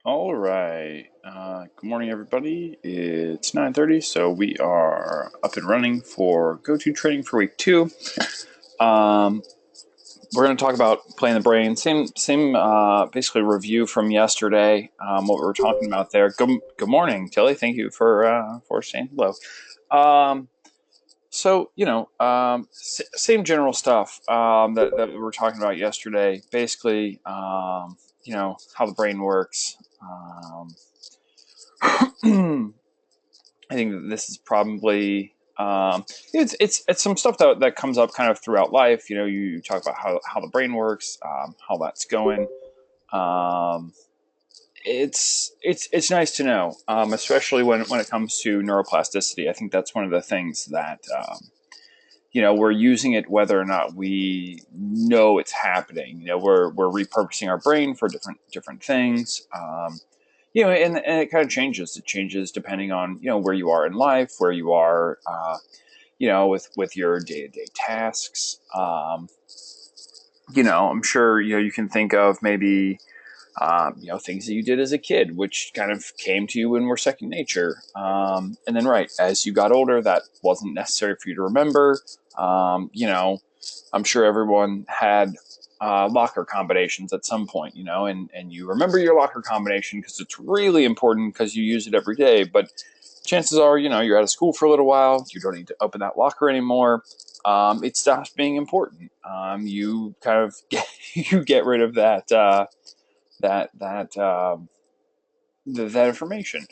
All right. Good morning, everybody. It's 9:30, so we are up and running for go-to training for week 2. Um, we're going to talk about playing the brain. Same. Basically, review from yesterday. What we were talking about there. Good morning, Tilly. Thank you for saying hello. Um, same general stuff that we were talking about yesterday. Basically, how the brain works. I think that this is probably it's some stuff that comes up kind of throughout life. You talk about how the brain works, how that's going. Um, it's nice to know, especially when it comes to neuroplasticity. I think that's one of the things that we're using it whether or not we know it's happening. We're repurposing our brain for different things. And it kind of changes. It changes depending on where you are in life, where you are, with your day to day tasks. I'm sure you can think of maybe things that you did as a kid, which kind of came to you and were second nature. And then, right, as you got older, that wasn't necessary for you to remember. I'm sure everyone had locker combinations at some point, and you remember your locker combination because it's really important because you use it every day. But chances are, you're out of school for a little while, you don't need to open that locker anymore. It stops being important. You kind of you get rid of that information.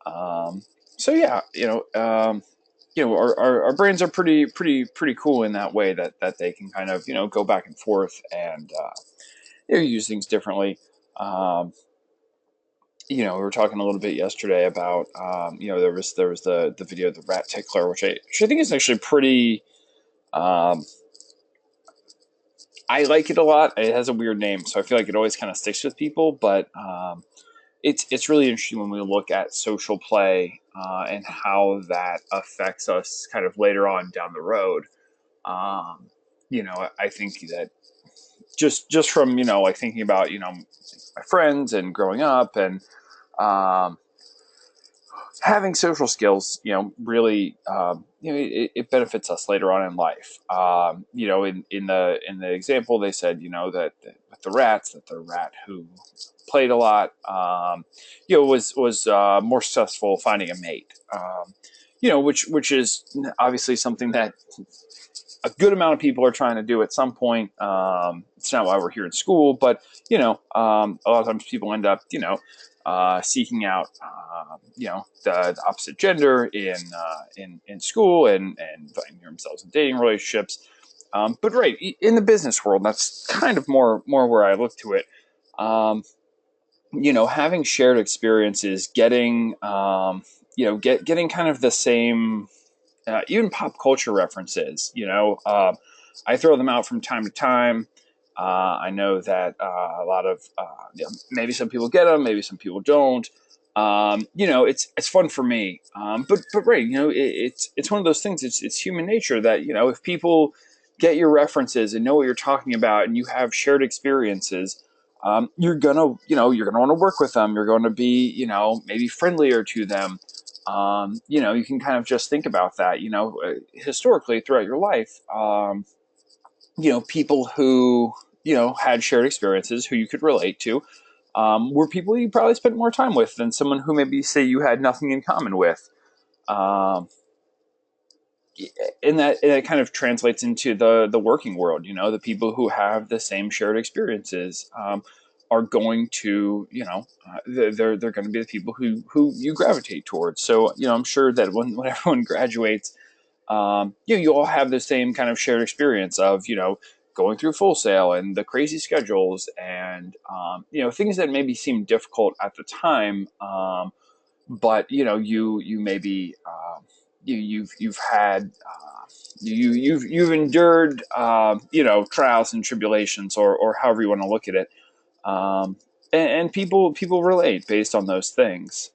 Um, so yeah, our brains are pretty cool in that way that they can kind of go back and forth and use things differently. Um, we were talking a little bit yesterday about there was the video of the rat tickler, which I think is actually pretty. Um, I like it a lot. It has a weird name, so I feel like it always kind of sticks with people. But it's really interesting when we look at social play and how that affects us kind of later on down the road. I think that just from like thinking about my friends and growing up and um, having social skills, really, it benefits us later on in life. In the example, they said, that with the rats, that the rat who played a lot, was more successful finding a mate. Which is obviously something that a good amount of people are trying to do at some point. It's not why we're here in school, but a lot of times people end up, seeking out, the opposite gender in school and finding themselves in dating relationships. But right in the business world, that's kind of more where I look to it. Um, Having shared experiences, getting getting kind of the same, even pop culture references. I throw them out from time to time. I know that a lot of maybe some people get them, maybe some people don't. It's fun for me. But right, it's one of those things. It's human nature that if people get your references and know what you're talking about, and you have shared experiences, you're gonna want to work with them. You're going to be maybe friendlier to them. You can kind of just think about that. Historically throughout your life, people who had shared experiences who you could relate to were people you probably spent more time with than someone who maybe say you had nothing in common with. Um, and that kind of translates into the working world. The people who have the same shared experiences are going to they're going to be the people who you gravitate towards. So I'm sure that when everyone graduates, you all have the same kind of shared experience of going through Full Sail and the crazy schedules and things that maybe seem difficult at the time, but you maybe you've had you've endured trials and tribulations, or however you want to look at it. And people relate based on those things.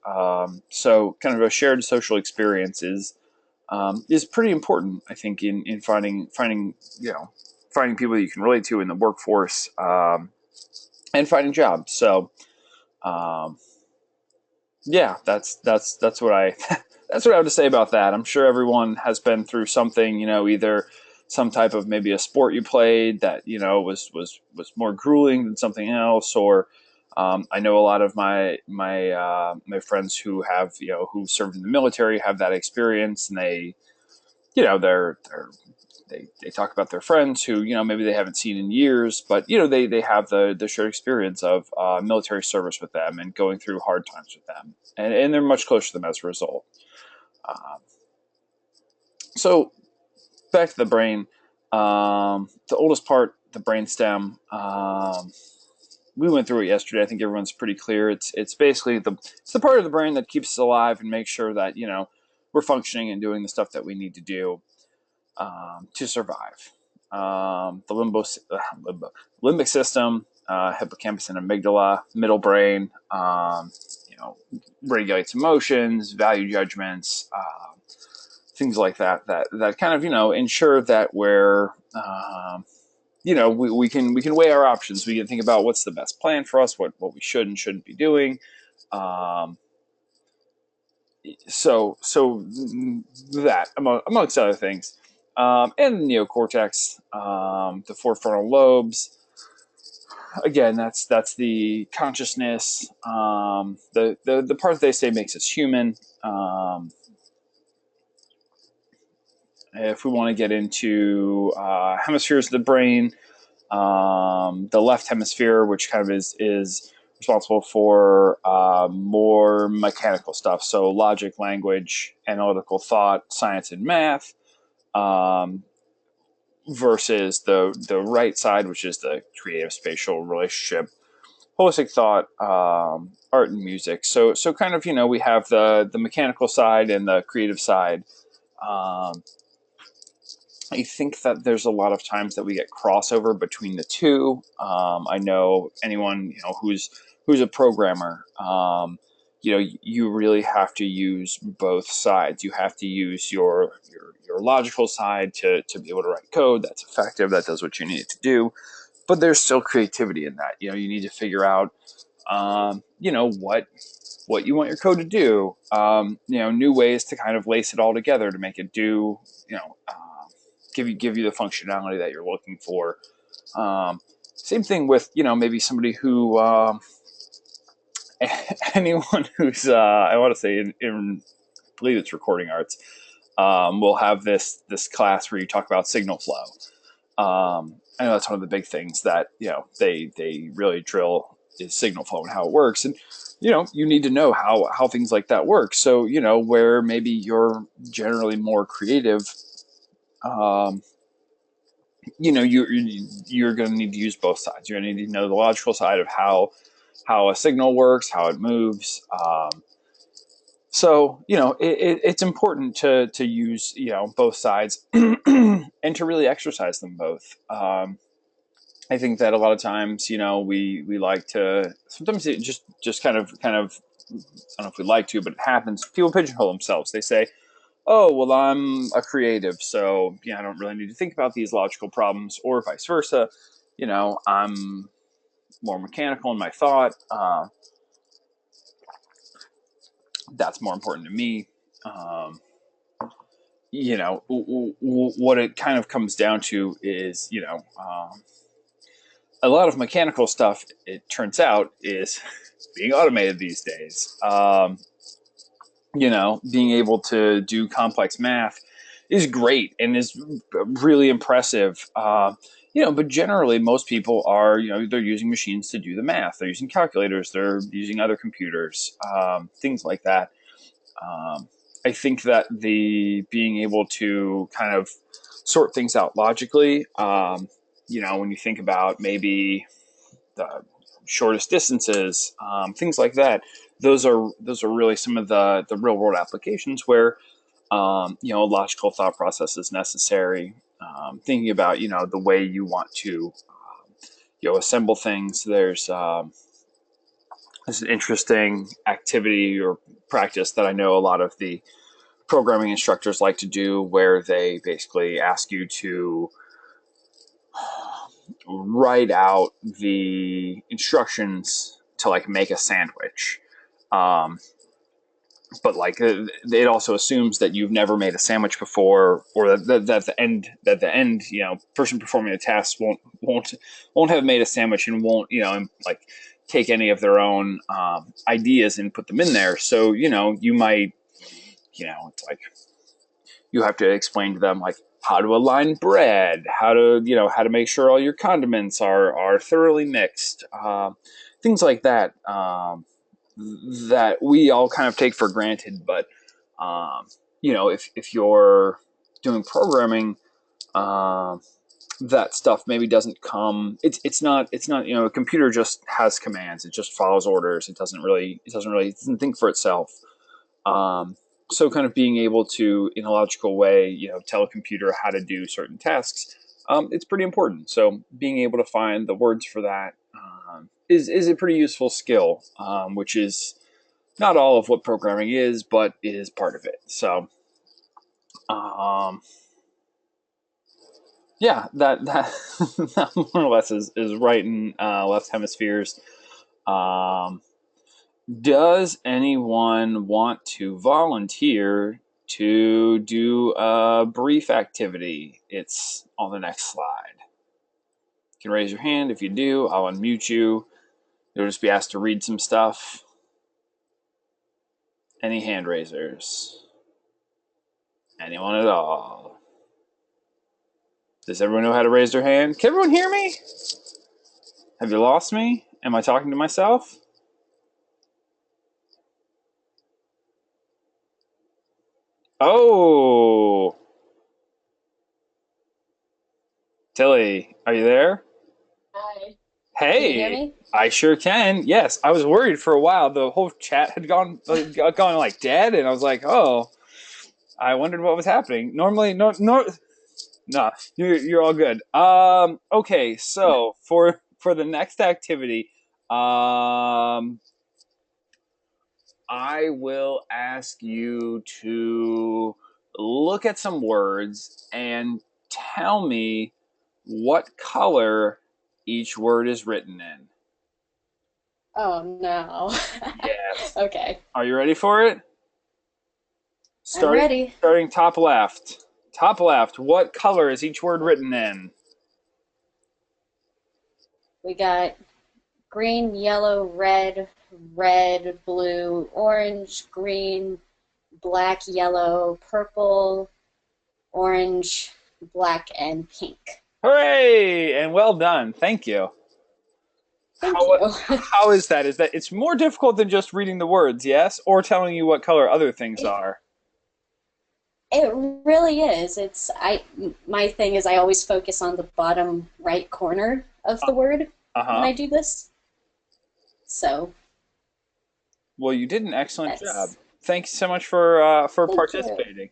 So kind of a shared social experience is pretty important, I think, in finding people that you can relate to in the workforce, and finding jobs. So, um, Yeah, that's what I that's what I have to say about that. I'm sure everyone has been through something, either some type of maybe a sport you played that was more grueling than something else, or I know a lot of my friends who have who served in the military have that experience, and they they talk about their friends who maybe they haven't seen in years, but they have the shared experience of military service with them and going through hard times with them, and they're much closer to them as a result. Um, so back to the brain, the oldest part, the brainstem. We went through it yesterday. I think everyone's pretty clear. It's basically it's the part of the brain that keeps us alive and makes sure that we're functioning and doing the stuff that we need to do to survive. The limbic system, hippocampus and amygdala, middle brain, regulates emotions, value judgments, things like that. That kind of ensure that we're we can weigh our options. We can think about what's the best plan for us, what we should and shouldn't be doing. Um, so that amongst other things, and neocortex, the four frontal lobes. Again, that's the consciousness, the part that they say makes us human. If we want to get into hemispheres of the brain, the left hemisphere, which kind of is responsible for more mechanical stuff, so logic, language, analytical thought, science, and math, versus the right side, which is the creative, spatial, relationship, holistic thought, art, and music. So kind of we have the mechanical side and the creative side. Um, I think that there's a lot of times that we get crossover between the two. I know anyone who's a programmer. You really have to use both sides. You have to use your logical side to be able to write code that's effective, that does what you need it to do. But there's still creativity in that. You need to figure out, what you want your code to do. New ways to kind of lace it all together to make it do, give you the functionality that you're looking for. Same thing with maybe somebody who anyone who's I want to say in I believe it's recording arts, will have this class where you talk about signal flow. I know that's one of the big things that they really drill is signal flow and how it works, and you need to know how things like that work. So where maybe you're generally more creative, um, you're going to need to use both sides. You're going to need to know the logical side of how a signal works, how it moves. So it's important to use both sides and to really exercise them both. I think that a lot of times we like to, sometimes it just kind of I don't know if we like to, but it happens. People pigeonhole themselves. They say, oh, well, I'm a creative, so I don't really need to think about these logical problems, or vice versa. I'm more mechanical in my thought. That's more important to me. Um, what it kind of comes down to is, a lot of mechanical stuff, it turns out, is being automated these days. Being able to do complex math is great and is really impressive. But generally, most people are, they're using machines to do the math. They're using calculators. They're using other computers, things like that. I think that the being able to kind of sort things out logically, when you think about maybe the shortest distances, things like that. Those are really some of the real world applications where a logical thought process is necessary. Thinking about the way you want to assemble things. There's an interesting activity or practice that I know a lot of the programming instructors like to do, where they basically ask you to write out the instructions to like make a sandwich. Um, but like it also assumes that you've never made a sandwich before, or that the end person performing the task won't have made a sandwich and won't like take any of their own ideas and put them in there. So you might it's like you have to explain to them like how to align bread, how to make sure all your condiments are thoroughly mixed, things like that. That we all kind of take for granted, but if you're doing programming, that stuff maybe doesn't come. It's not a computer just has commands. It just follows orders. It doesn't think for itself. So kind of being able to, in a logical way, tell a computer how to do certain tasks, it's pretty important. So being able to find the words for that is a pretty useful skill, which is not all of what programming is, but is part of it. So, yeah, that more or less is right in left hemispheres. Does anyone want to volunteer to do a brief activity? It's on the next slide. You can raise your hand. If you do, I'll unmute you. You'll just be asked to read some stuff. Any hand raisers? Anyone at all? Does everyone know how to raise their hand? Can everyone hear me? Have you lost me? Am I talking to myself? Oh, Tilly, are you there? Hi. Can you hear Hey, me? I sure can. Yes, I was worried for a while. The whole chat had gone like dead, and I was like, oh, I wondered what was happening. Normally, no, you're all good. Okay, so for the next activity, I will ask you to look at some words and tell me what color each word is written in. Oh no. Yes. Okay, Are you ready for it? I'm Starting ready. starting top left. Top left. What color is each word written in? We got green, yellow, red, blue, orange, green, black, yellow, purple, orange, black, and pink. Hooray! And well done. Thank you. Thank How you. how is that? Is that it's more difficult than just reading the words, yes, or telling you what color other things It, are? it really is. My thing is I always focus on the bottom right corner of the word Uh when huh. I do this. So Well, you did an excellent job. that's Thanks so much for thank you. participating.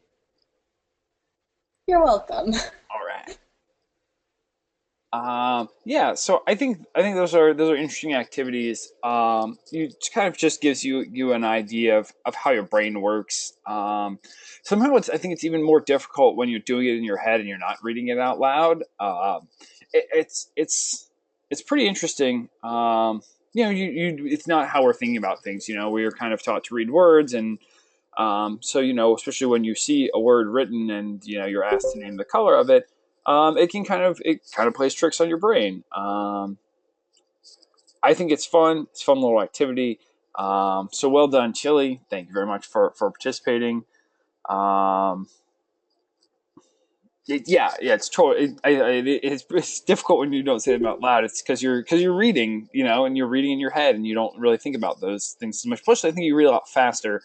You're welcome. All right. Yeah, so I think those are interesting activities. You kind of just gives you an idea of how your brain works. Sometimes I think it's even more difficult when you're doing it in your head and you're not reading it out loud. It's pretty interesting. It's not how we're thinking about things. We are kind of taught to read words, and so especially when you see a word written and you're asked to name the color of it, it kind of plays tricks on your brain. I think it's fun. It's a fun little activity. So well done, Chili. Thank you very much for participating. Um, yeah, it's totally. It's difficult when you don't say them out loud. It's because you're reading, and you're reading in your head, and you don't really think about those things as much. Plus, I think you read a lot faster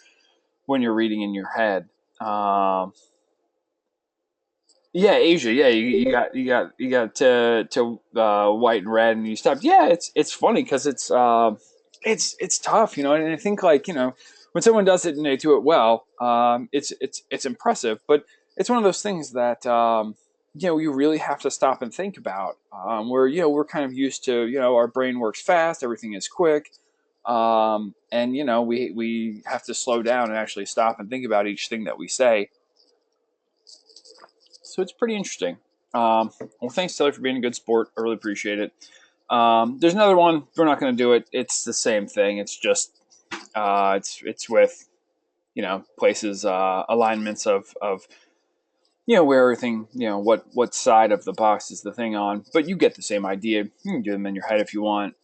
when you're reading in your head. Um, Yeah, Asia. Yeah, you got to white and red, and you stopped. Yeah, it's funny because it's tough, and I think like when someone does it and they do it well, it's impressive. But it's one of those things that you really have to stop and think about. Where we're kind of used to our brain works fast, everything is quick, and we have to slow down and actually stop and think about each thing that we say. So it's pretty interesting. Well, thanks, Taylor, for being a good sport. I really appreciate it. There's another one. We're not going to do it. It's the same thing. It's just it's with places, alignments of where everything, what side of the box is the thing on. But you get the same idea. You can do them in your head if you want.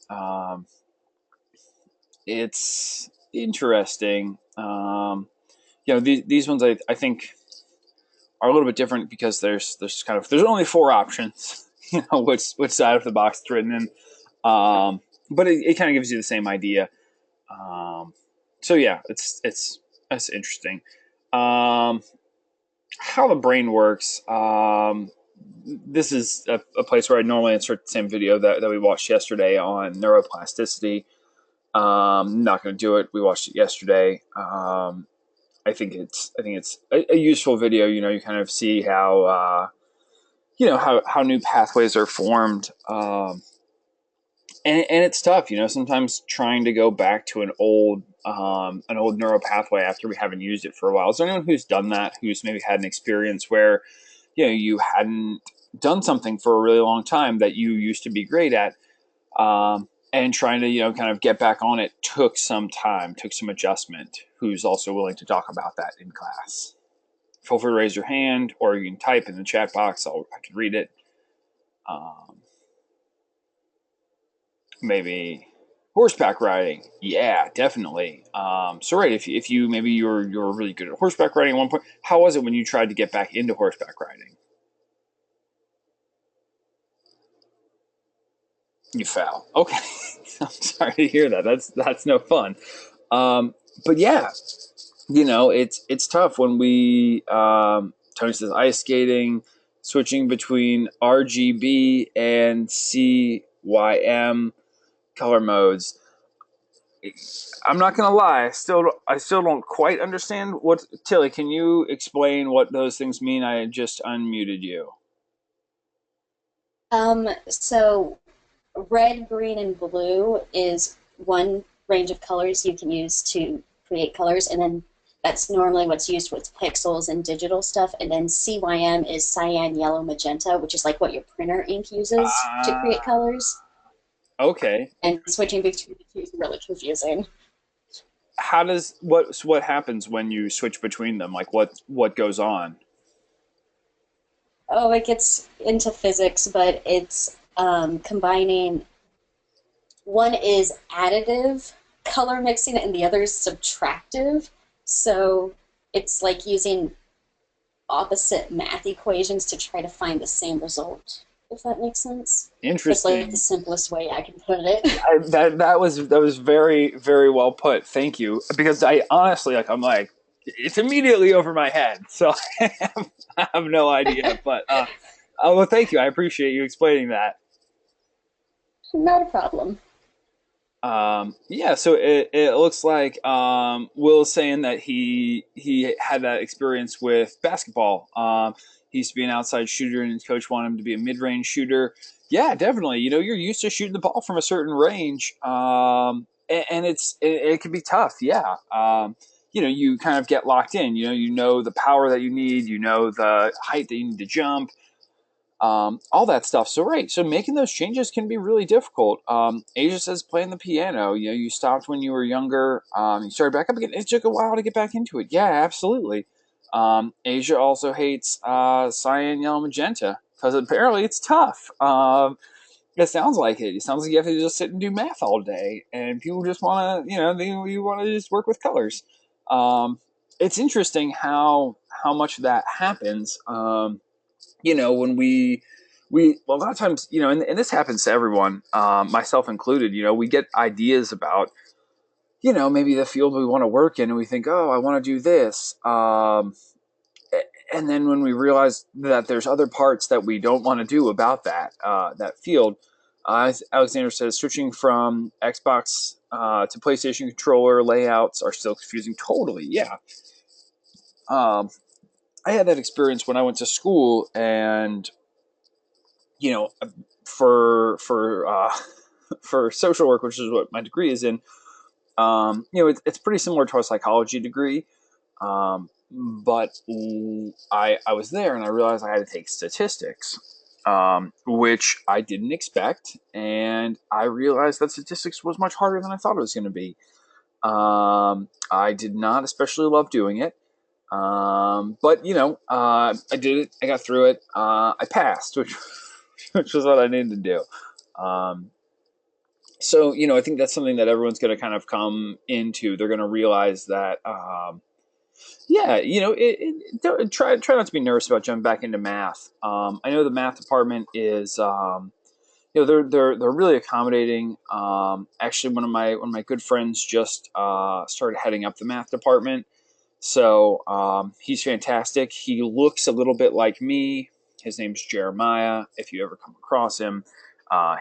It's interesting. These ones I think are a little bit different because there's only four options. Which side of the box it's written in. But it kind of gives you the same idea. So yeah, that's interesting. How the brain works. This is a place where I normally insert the same video that we watched yesterday on neuroplasticity. Not going to do it. We watched it yesterday. I think it's a useful video. You kind of see how how new pathways are formed. And it's tough, sometimes trying to go back to an old neural pathway after we haven't used it for a while. Is there anyone who's done that, who's maybe had an experience where, you hadn't done something for a really long time that you used to be great at, and trying to, kind of get back on it took some time, took some adjustment, who's also willing to talk about that in class? Feel free to raise your hand, or you can type in the chat box. I can read it. Maybe horseback riding. Yeah, definitely. So right, if you maybe you're really good at horseback riding at one point, how was it when you tried to get back into horseback riding? You fell. Okay. I'm sorry to hear that. That's no fun. But yeah, it's tough when we Tony says ice skating, switching between RGB and CYM color modes. I'm not gonna lie. I still don't quite understand what. Tilly, can you explain what those things mean? I just unmuted you. So red, green, and blue is one range of colors you can use to create colors, and then that's normally what's used with pixels and digital stuff. And then CYM is cyan, yellow, magenta, which is like what your printer ink uses to create colors. Okay. And switching between the two is really confusing. What happens when you switch between them? Like what goes on? Oh, it gets into physics, but it's combining. One is additive color mixing, and the other is subtractive. So it's like using opposite math equations to try to find the same result, if that makes sense. It's like the Interesting. simplest way I can put it. That was very very well put. Thank you. Because I honestly I'm like it's immediately over my head, so I have no idea. But well, thank you. I appreciate you explaining that. Not a problem. Yeah, so it looks like Will's saying that he had that experience with basketball. He used to be an outside shooter, and his coach wanted him to be a mid-range shooter. Yeah, definitely. You're used to shooting the ball from a certain range, and it can be tough. Yeah, you kind of get locked in. You know the power that you need. You know the height that you need to jump, all that stuff. So right, so making those changes can be really difficult. Asia says playing the piano. You stopped when you were younger. You started back up again. It took a while to get back into it. Yeah, absolutely. Asia also hates cyan, yellow, magenta because apparently it's tough. It sounds like it. It sounds like you have to just sit and do math all day, and people just want to, you want to just work with colors. It's interesting how much that happens. When we well, a lot of times, and this happens to everyone, myself included. We get ideas about maybe the field we want to work in, and we think, oh, I want to do this, and then when we realize that there's other parts that we don't want to do about that field. Alexander says switching from Xbox to PlayStation controller layouts are still confusing. Totally, yeah. um, I had that experience when I went to school, and you know, for for social work, which is what my degree is in, it's pretty similar to a psychology degree. But I was there and I realized I had to take statistics, which I didn't expect, and I realized that statistics was much harder than I thought it was going to be. I did not especially love doing it. But I did it. I got through it. I passed, which which was what I needed to do. Um, so I think that's something that everyone's going to kind of come into. They're going to realize that, yeah, try not to be nervous about jumping back into math. I know the math department is, they're really accommodating. Actually, one of my good friends just started heading up the math department. So he's fantastic. He looks a little bit like me. His name's Jeremiah. If you ever come across him,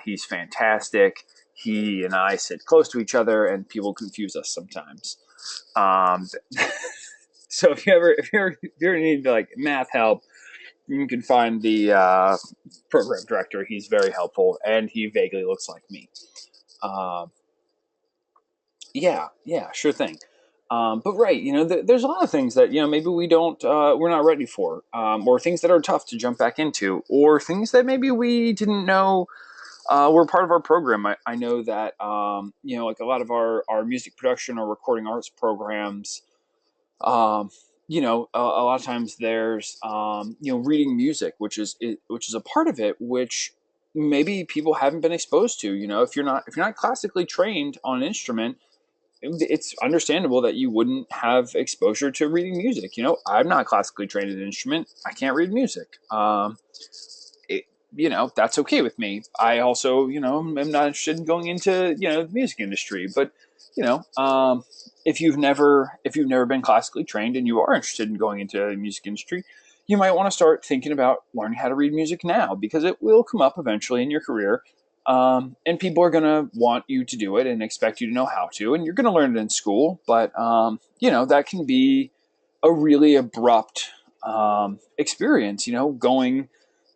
he's fantastic. He and I sit close to each other, and people confuse us sometimes. Um, so if you ever need like math help, you can find the program director. He's very helpful, and he vaguely looks like me. Um, yeah, sure thing. But right, there's a lot of things that maybe we're not ready for, or things that are tough to jump back into, or things that maybe we didn't know were part of our program. I know that like a lot of our music production or recording arts programs, um, a lot of times there's reading music, which is a part of it, which maybe people haven't been exposed to. If you're not classically trained on an instrument, it's understandable that you wouldn't have exposure to reading music. I'm not classically trained in an instrument. I can't read music. It, that's okay with me. I also, am not interested in going into, the music industry. But, if you've never been classically trained and you are interested in going into the music industry, you might want to start thinking about learning how to read music now, because it will come up eventually in your career. And people are going to want you to do it and expect you to know how to, and you're going to learn it in school. But, that can be a really abrupt experience,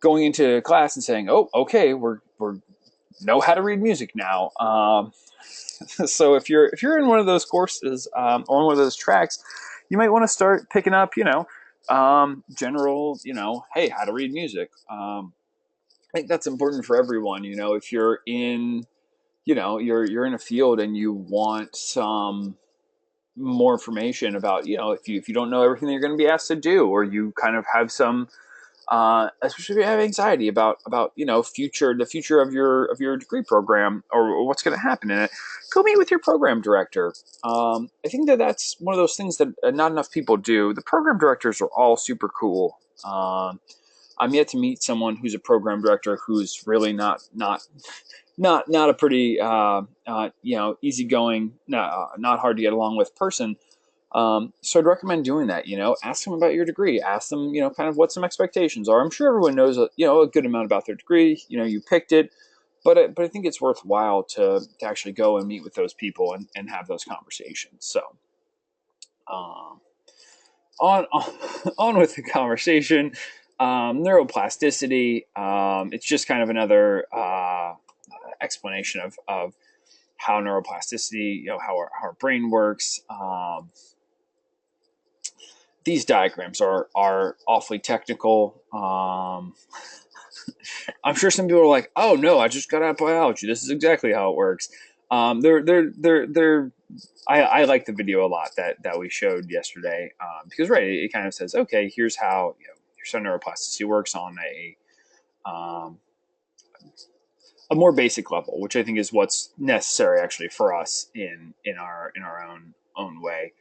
going into class and saying, "Oh, okay, we're know how to read music now." So if you're in one of those courses, or one of those tracks, you might want to start picking up, general, hey, how to read music. I think that's important for everyone. If you're in, you're in a field and you want some more information about, if you don't know everything that you're going to be asked to do, or you kind of have some, especially if you have anxiety about the future of your degree program, or what's going to happen in it, go meet with your program director. I think that's one of those things that not enough people do. The program directors are all super cool. I'm yet to meet someone who's a program director who's really not a pretty easygoing, not hard to get along with person. So I'd recommend doing that. Ask them about your degree. Ask them, kind of what some expectations are. I'm sure everyone knows, a good amount about their degree. You picked it, but I think it's worthwhile to actually go and meet with those people and have those conversations. So, um, on with the conversation. Neuroplasticity. It's just kind of another explanation of how neuroplasticity, how our brain works. These diagrams are awfully technical. I'm sure some people are like, "Oh no, I just got out of biology. This is exactly how it works." They're. I like the video a lot that we showed yesterday, because right, it kind of says, okay, here's how neuroplasticity works on um, a more basic level, which I think is what's necessary actually for us in our own way.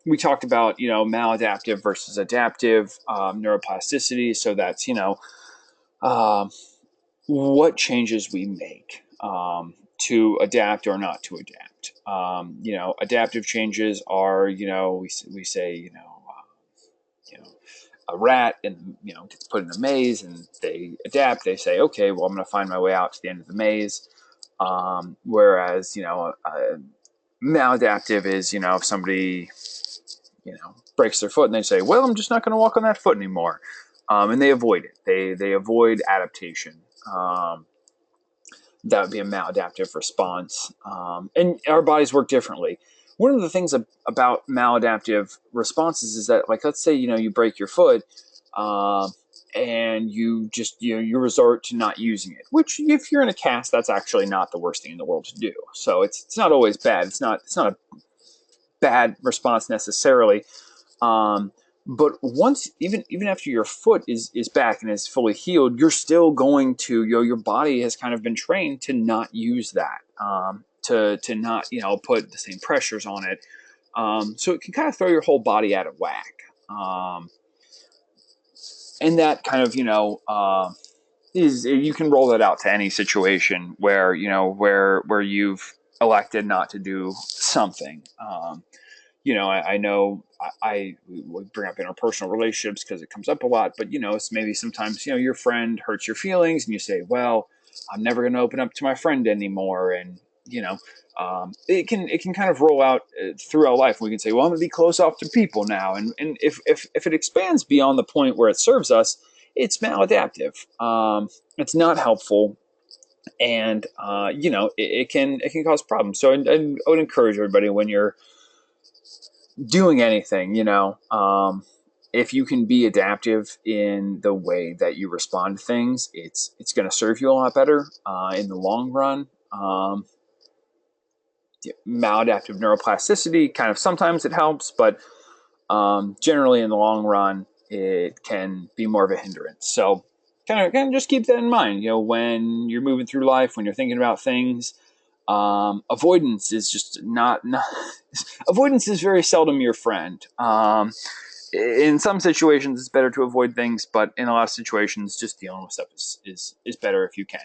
We talked about maladaptive versus adaptive neuroplasticity. So that's um, what changes we make to adapt or not to adapt. Adaptive changes are we say a rat and gets put in a maze and they adapt. They say, okay, well, I'm going to find my way out to the end of the maze. Whereas maladaptive is if somebody breaks their foot and they say, well, I'm just not going to walk on that foot anymore. And they avoid it. They avoid adaptation. That would be a maladaptive response. And our bodies work differently. One of the things about maladaptive responses is that, like, let's say you break your foot. and you just, you resort to not using it, which if you're in a cast, that's actually not the worst thing in the world to do. So it's not always bad. It's not a bad response necessarily. um, but once, even after your foot is back and is fully healed, you're still going to, your body has kind of been trained to not use that, to not, put the same pressures on it. So it can kind of throw your whole body out of whack. And that kind of, is, you can roll that out to any situation where, where you've elected not to do something. I know we bring up interpersonal relationships because it comes up a lot, but it's maybe sometimes, your friend hurts your feelings and you say, well, I'm never going to open up to my friend anymore. And, it can kind of roll out throughout life. We can say, well, I'm going to be closed off to people now. And if it expands beyond the point where it serves us, it's maladaptive. It's not helpful. And, it can cause problems. So I would encourage everybody, when you're doing anything, if you can be adaptive in the way that you respond to things, it's going to serve you a lot better in the long run. Maladaptive neuroplasticity, kind of, sometimes it helps, but generally in the long run, it can be more of a hindrance. So kind of just keep that in mind, when you're moving through life, when you're thinking about things. Avoidance is just not avoidance is very seldom your friend. In some situations, it's better to avoid things, but in a lot of situations, just dealing with stuff is better if you can.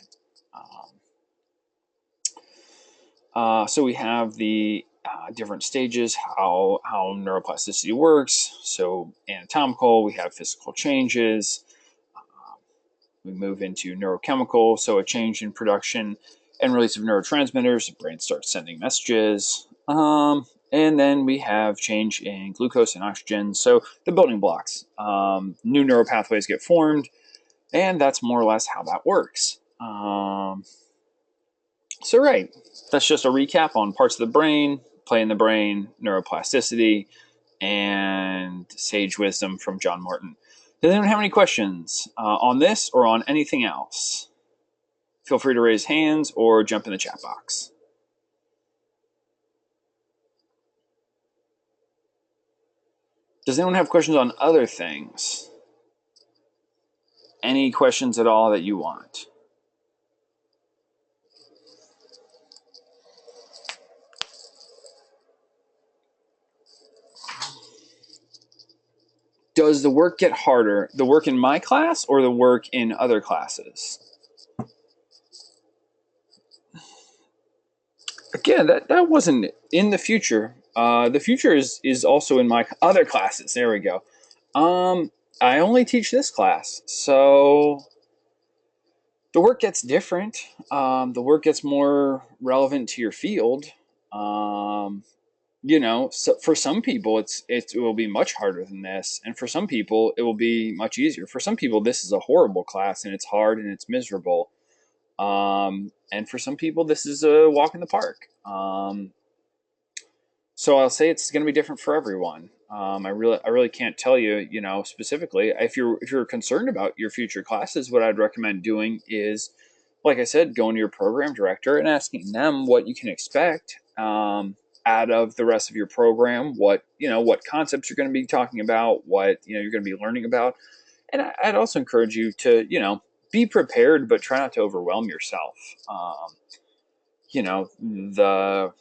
So we have the different stages, how neuroplasticity works. So anatomical, we have physical changes. We move into neurochemical, so a change in production and release of neurotransmitters. The brain starts sending messages. And then we have change in glucose and oxygen, so the building blocks. New neural pathways get formed, and that's more or less how that works. So right, that's just a recap on parts of the brain, play in the brain, neuroplasticity, and sage wisdom from John Morton. Does anyone have any questions on this or on anything else? Feel free to raise hands or jump in the chat box. Does anyone have questions on other things? Any questions at all that you want? Does the work get harder? The work in my class or the work in other classes? Again, that wasn't in the future. The future is also in my other classes. There we go. I only teach this class, so the work gets different. The work gets more relevant to your field. So for some people, it will be much harder than this, and for some people, it will be much easier. For some people, this is a horrible class, and it's hard and it's miserable. And for some people, this is a walk in the park. So I'll say it's going to be different for everyone. I really can't tell you, specifically. If you're concerned about your future classes, what I'd recommend doing is, like I said, going to your program director and asking them what you can expect out of the rest of your program. What concepts you're going to be talking about, what you're going to be learning about, and I'd also encourage you to be prepared, but try not to overwhelm yourself. The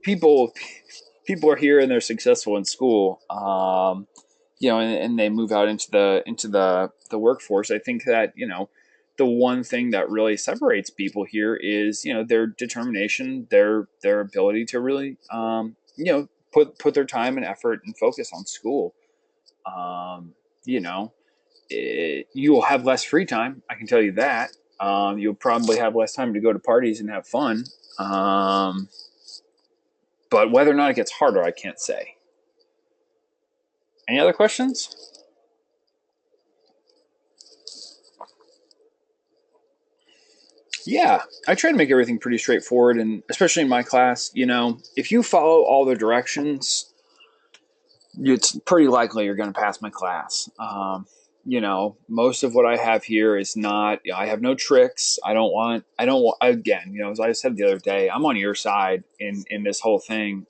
people are here and they're successful in school, and they move out into the workforce. I think that the one thing that really separates people here is their determination, their ability to really put their time and effort and focus on school. You know, you will have less free time. I can tell you that. You'll probably have less time to go to parties and have fun. But whether or not it gets harder, I can't say. Any other questions? Yeah, I try to make everything pretty straightforward, and especially in my class, if you follow all the directions, it's pretty likely you're going to pass my class. Most of what I have here is not, I have no tricks. I don't want, again, as I said the other day, I'm on your side in this whole thing.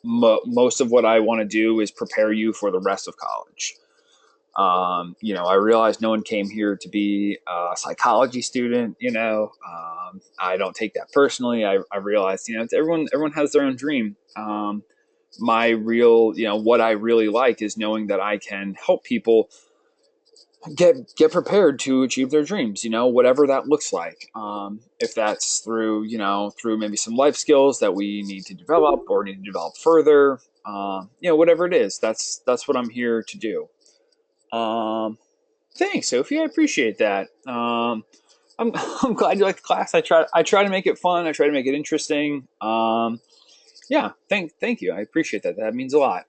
Most of what I want to do is prepare you for the rest of college. I realize no one came here to be a psychology student. I don't take that personally. I realize, everyone has their own dream. My real, what I really like is knowing that I can help people get prepared to achieve their dreams, whatever that looks like. If that's through maybe some life skills that we need to develop or need to develop further, whatever it is, that's what I'm here to do. Thanks, Sophie. I appreciate that. I'm I'm glad you like the class. I try to make it fun. I try to make it interesting. Yeah, thank you. I appreciate that. That means a lot.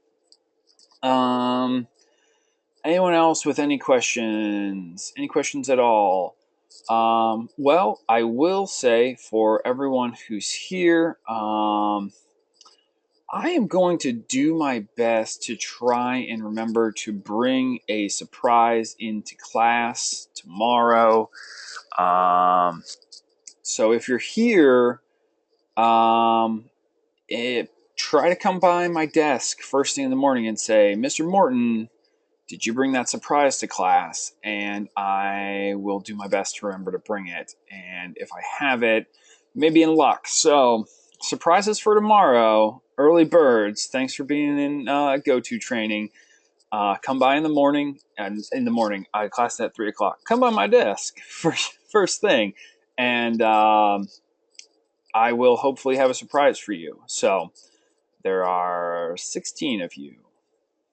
Um, Anyone else with any questions? Any questions at all? Well, I will say for everyone who's here, I am going to do my best to try and remember to bring a surprise into class tomorrow. So if you're here, um, try to come by my desk first thing in the morning and say, Mr. Morton, did you bring that surprise to class? And I will do my best to remember to bring it. And if I have it, maybe in luck. So, surprises for tomorrow. Early birds. Thanks for being in go-to training. Come by in the morning. And in the morning, class at 3 o'clock. Come by my desk first thing. And I will hopefully have a surprise for you. So, there are 16 of you.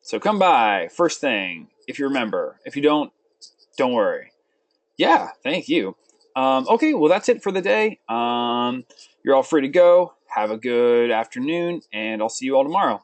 So come by first thing if you remember. If you don't worry. Yeah, thank you. Okay, well that's it for the day. You're all free to go. Have a good afternoon, and I'll see you all tomorrow.